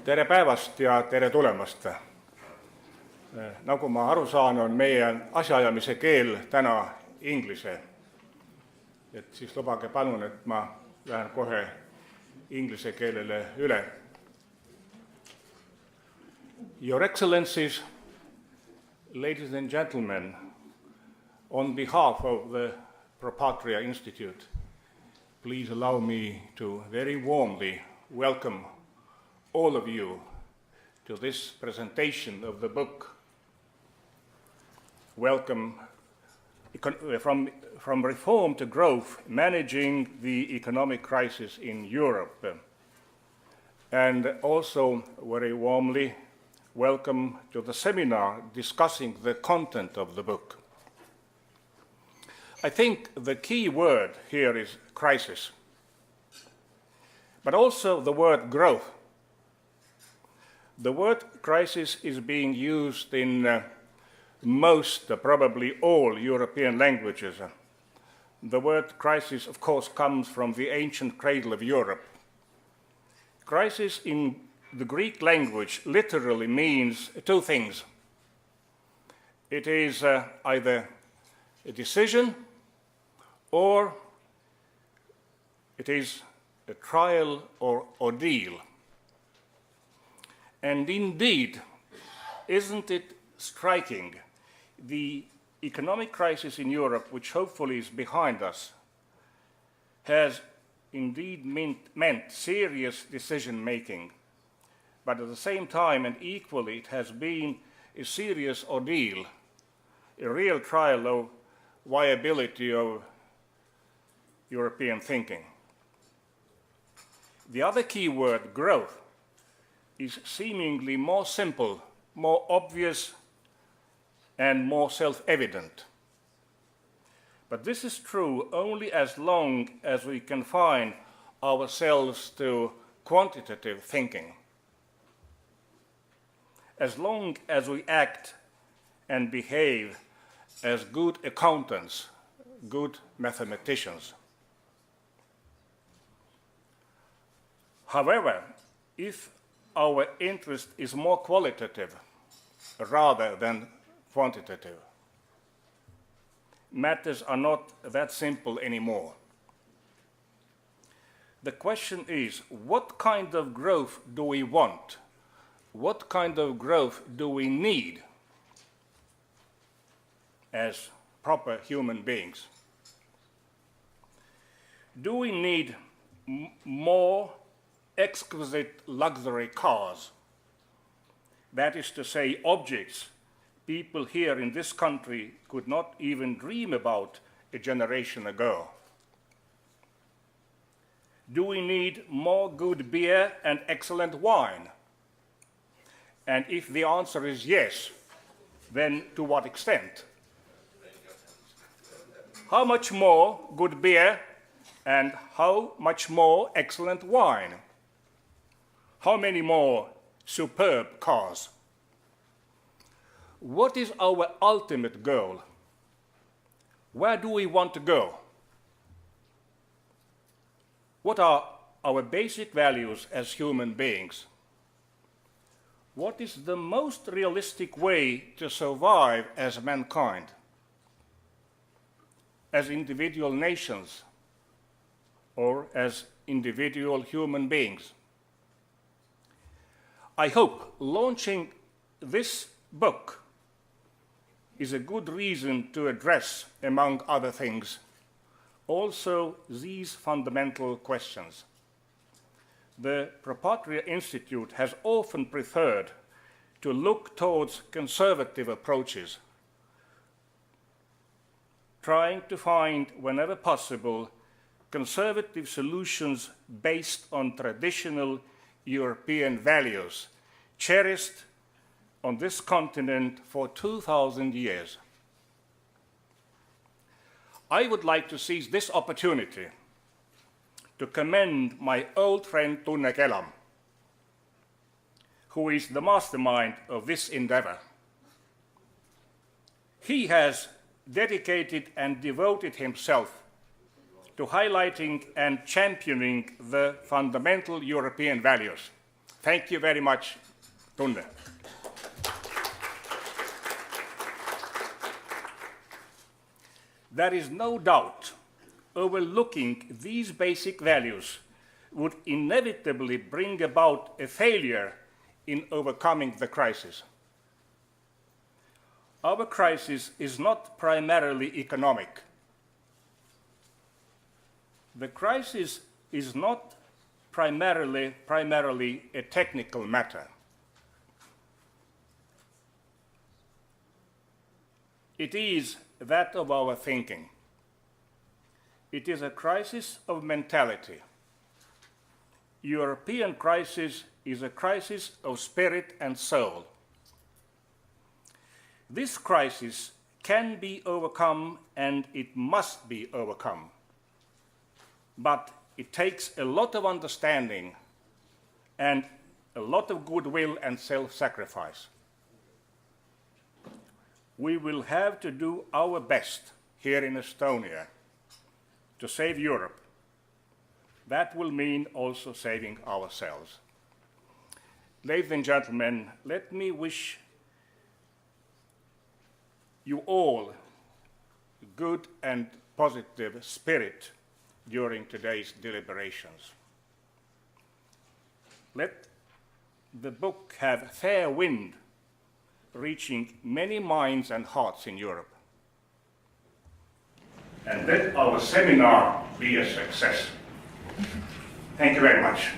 Tere päevast ja tere tulemast! Nagu ma aru saan, on meie asjaajamise keel täna inglise. Et siis lubage palun, et ma lähen kohe inglise keelele üle. Your Excellencies, ladies and gentlemen, on behalf of the Propatria Institute, please allow me to very warmly welcome all of you to this presentation of the book, Welcome from Reform to Growth, Managing the Economic Crisis in Europe. And also very warmly welcome to the seminar discussing the content of the book. I think the key word here is crisis, but also the word growth. The word crisis is being used in most, probably all European languages. The word crisis, of course, comes from the ancient cradle of Europe. Crisis in the Greek language literally means two things. It is either a decision or it is a trial or ordeal. And indeed, isn't it striking, the economic crisis in Europe, which hopefully is behind us, has indeed meant serious decision-making, but at the same time and equally it has been a serious ordeal, a real trial of viability of European thinking. The other key word, growth, is seemingly more simple, more obvious, and more self-evident. But this is true only as long as we confine ourselves to quantitative thinking. As long as we act and behave as good accountants, good mathematicians. However, if our interest is more qualitative rather than quantitative, matters are not that simple anymore. The question is, what kind of growth do we want? What kind of growth do we need as proper human beings? Do we need more exquisite luxury cars? That is to say, objects people here in this country could not even dream about a generation ago. Do we need more good beer and excellent wine? And if the answer is yes, then to what extent? How much more good beer and how much more excellent wine? How many more superb cars? What is our ultimate goal? Where do we want to go? What are our basic values as human beings? What is the most realistic way to survive as mankind, as individual nations, or as individual human beings? I hope launching this book is a good reason to address, among other things, also these fundamental questions. The Propatria Institute has often preferred to look towards conservative approaches, trying to find, whenever possible, conservative solutions based on traditional European values, cherished on this continent for 2,000 years. I would like to seize this opportunity to commend my old friend Tunne Kelam, who is the mastermind of this endeavor. He has dedicated and devoted himself to highlighting and championing the fundamental European values. Thank you very much, Tunde. There is no doubt overlooking these basic values would inevitably bring about a failure in overcoming the crisis. Our crisis is not primarily economic. The crisis is not primarily a technical matter. It is that of our thinking. It is a crisis of mentality. European crisis is a crisis of spirit and soul. This crisis can be overcome and it must be overcome. But it takes a lot of understanding and a lot of goodwill and self-sacrifice. We will have to do our best here in Estonia to save Europe. That will mean also saving ourselves. Ladies and gentlemen, let me wish you all good and positive spirit during today's deliberations. Let the book have fair wind, reaching many minds and hearts in Europe. And let our seminar be a success. Thank you very much.